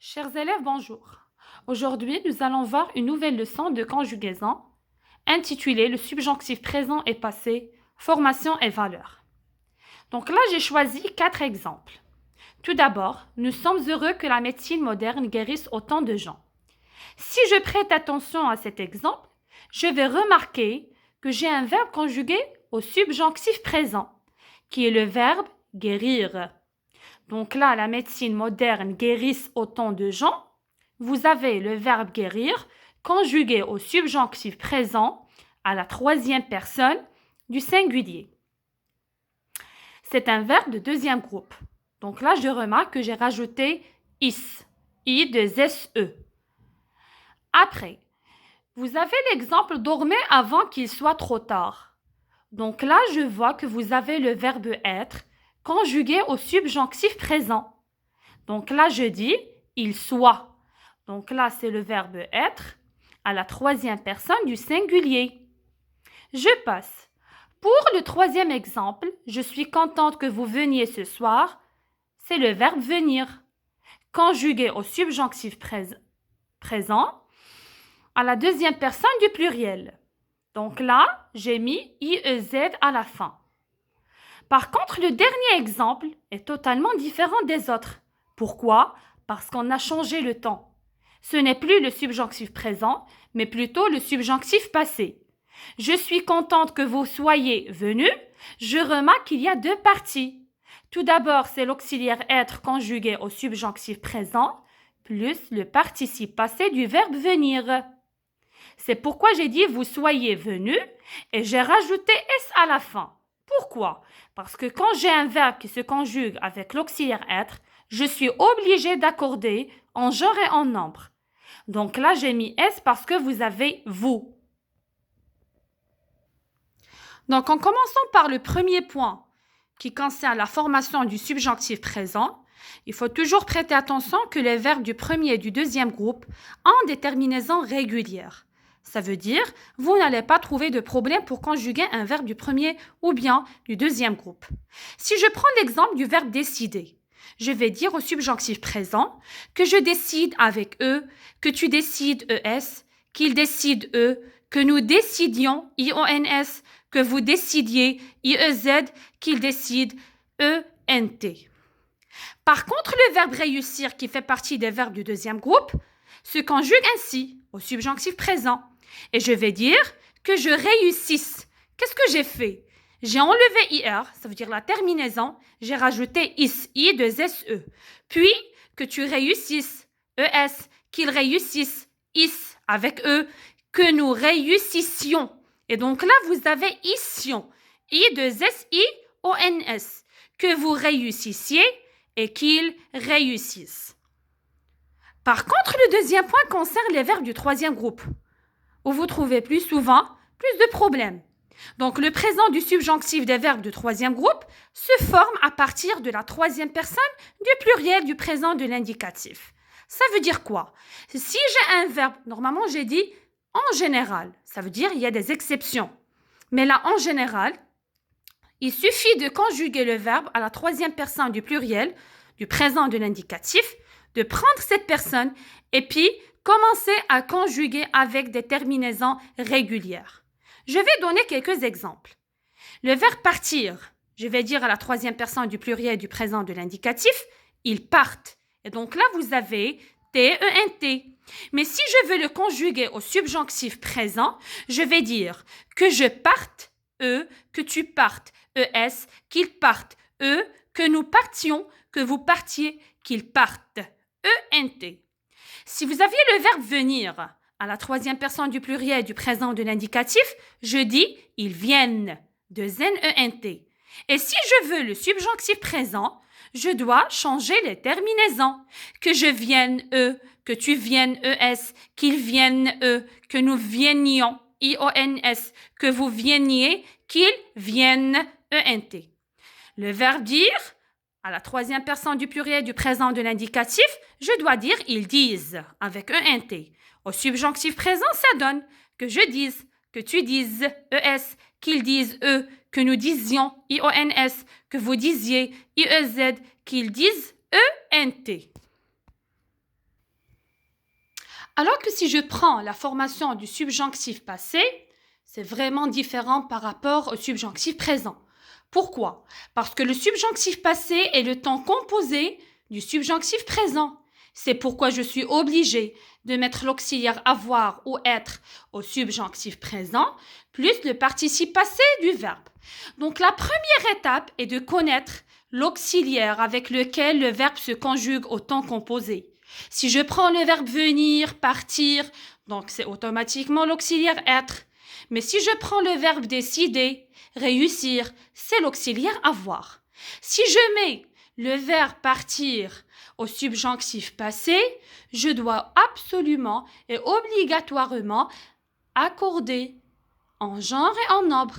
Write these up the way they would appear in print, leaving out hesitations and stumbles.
Chers élèves, bonjour. Aujourd'hui, nous allons voir une nouvelle leçon de conjugaison intitulée Le subjonctif présent et passé, formation et valeur. Donc là, j'ai choisi 4 exemples. Tout d'abord, nous sommes heureux que la médecine moderne guérisse autant de gens. Si je prête attention à cet exemple, je vais remarquer que j'ai un verbe conjugué au subjonctif présent, qui est le verbe guérir. Donc là, la médecine moderne guérisse autant de gens. Vous avez le verbe guérir conjugué au subjonctif présent à la troisième personne du singulier. C'est un verbe de deuxième groupe. Donc là, je remarque que j'ai rajouté is, i de s-e. Après, vous avez l'exemple dormez avant qu'il soit trop tard. Donc là, je vois que vous avez le verbe être conjugué au subjonctif présent. Donc là, je dis il soit. Donc là, c'est le verbe être à la troisième personne du singulier. Je passe. Pour le troisième exemple, je suis contente que vous veniez ce soir. C'est le verbe venir, conjugué au subjonctif présent à la deuxième personne du pluriel. Donc là, j'ai mis IEZ à la fin. Par contre, le dernier exemple est totalement différent des autres. Pourquoi? Parce qu'on a changé le temps. Ce n'est plus le subjonctif présent, mais plutôt le subjonctif passé. Je suis contente que vous soyez venus. Je remarque qu'il y a deux parties. Tout d'abord, c'est l'auxiliaire être conjugué au subjonctif présent, plus le participe passé du verbe venir. C'est pourquoi j'ai dit vous soyez venus et j'ai rajouté S à la fin. Pourquoi? Parce que quand j'ai un verbe qui se conjugue avec l'auxiliaire être, je suis obligée d'accorder en genre et en nombre. Donc là, j'ai mis S parce que vous avez vous. Donc en commençant par le premier point qui concerne la formation du subjonctif présent, il faut toujours prêter attention que les verbes du premier et du deuxième groupe ont des terminaisons régulières. Ça veut dire, vous n'allez pas trouver de problème pour conjuguer un verbe du premier ou bien du deuxième groupe. Si je prends l'exemple du verbe décider, je vais dire au subjonctif présent que je décide avec eux, que tu décides ES, qu'ils décident eux, que nous décidions IONS, que vous décidiez IEZ, qu'ils décident ENT. Par contre, le verbe réussir, qui fait partie des verbes du deuxième groupe, se conjugue ainsi, au subjonctif présent. Et je vais dire que je réussisse. Qu'est-ce que j'ai fait? J'ai enlevé IR, ça veut dire la terminaison, j'ai rajouté IS, I de SE. Puis, que tu réussisses, ES, qu'ils réussissent, IS, avec eux, que nous réussissions. Et donc là, vous avez ission, I de S-I-O-N-S, que vous réussissiez et qu'ils réussissent. Par contre, le deuxième point concerne les verbes du troisième groupe, où vous trouvez plus souvent plus de problèmes. Donc, le présent du subjonctif des verbes du troisième groupe se forme à partir de la troisième personne du pluriel du présent de l'indicatif. Ça veut dire quoi? Si j'ai un verbe, normalement j'ai dit en général, ça veut dire il y a des exceptions. Mais là, en général, il suffit de conjuguer le verbe à la troisième personne du pluriel du présent de l'indicatif, de prendre cette personne et puis commencer à conjuguer avec des terminaisons régulières. Je vais donner quelques exemples. Le verbe partir, je vais dire à la troisième personne du pluriel du présent de l'indicatif, ils partent. Et donc là, vous avez T-E-N-T. Mais si je veux le conjuguer au subjonctif présent, je vais dire que je parte, eux, que tu partes, ES, qu'ils partent, eux, que nous partions, que vous partiez, qu'ils partent, E-N-T. Si vous aviez le verbe venir à la troisième personne du pluriel du présent de l'indicatif, je dis ils viennent, de N-E-N-T. Et si je veux le subjonctif présent, je dois changer les terminaisons. Que je vienne, eux, que tu viennes, ES, qu'ils viennent, eux, que nous viennions, I-O-N-S, que vous vienniez, qu'ils viennent, E-N-T. Le verbe dire, à la troisième personne du pluriel du présent de l'indicatif, je dois dire ils disent, avec E-N-T. Au subjonctif présent, ça donne que je dise, que tu dises, ES, qu'ils disent eux, que nous disions, IONS, que vous disiez, IEZ, qu'ils disent, ENT. Alors que si je prends la formation du subjonctif passé, c'est vraiment différent par rapport au subjonctif présent. Pourquoi? Parce que le subjonctif passé est le temps composé du subjonctif présent. C'est pourquoi je suis obligée de mettre l'auxiliaire avoir ou être au subjonctif présent, plus le participe passé du verbe. Donc la première étape est de connaître l'auxiliaire avec lequel le verbe se conjugue au temps composé. Si je prends le verbe venir, partir, donc c'est automatiquement l'auxiliaire être. Mais si je prends le verbe décider, réussir, c'est l'auxiliaire avoir. Si je mets le verbe partir au subjonctif passé, je dois absolument et obligatoirement accorder en genre et en nombre.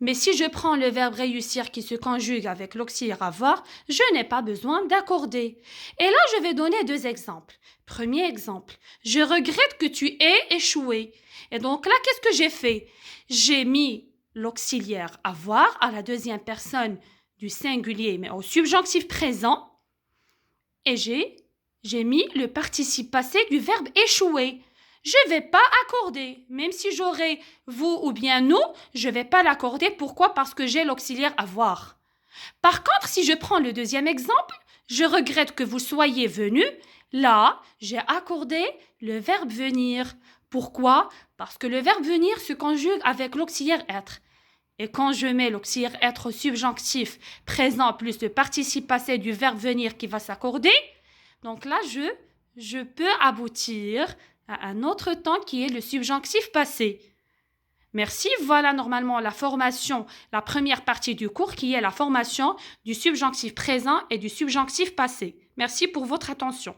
Mais si je prends le verbe réussir qui se conjugue avec l'auxiliaire avoir, je n'ai pas besoin d'accorder. Et là, je vais donner 2 exemples. Premier exemple, je regrette que tu aies échoué. Et donc là, qu'est-ce que j'ai fait? J'ai mis l'auxiliaire avoir à la deuxième personne du singulier, mais au subjonctif présent. Et j'ai mis le participe passé du verbe échouer. Je ne vais pas accorder. Même si j'aurais vous ou bien nous, je ne vais pas l'accorder. Pourquoi? Parce que j'ai l'auxiliaire avoir. Par contre, si je prends le deuxième exemple, je regrette que vous soyez venu. Là, j'ai accordé le verbe venir. Pourquoi? Parce que le verbe venir se conjugue avec l'auxiliaire être. Et quand je mets l'auxiliaire être au subjonctif présent plus le participe passé du verbe venir qui va s'accorder, donc là, je peux aboutir à un autre temps qui est le subjonctif passé. Merci, voilà normalement la formation, la première partie du cours qui est la formation du subjonctif présent et du subjonctif passé. Merci pour votre attention.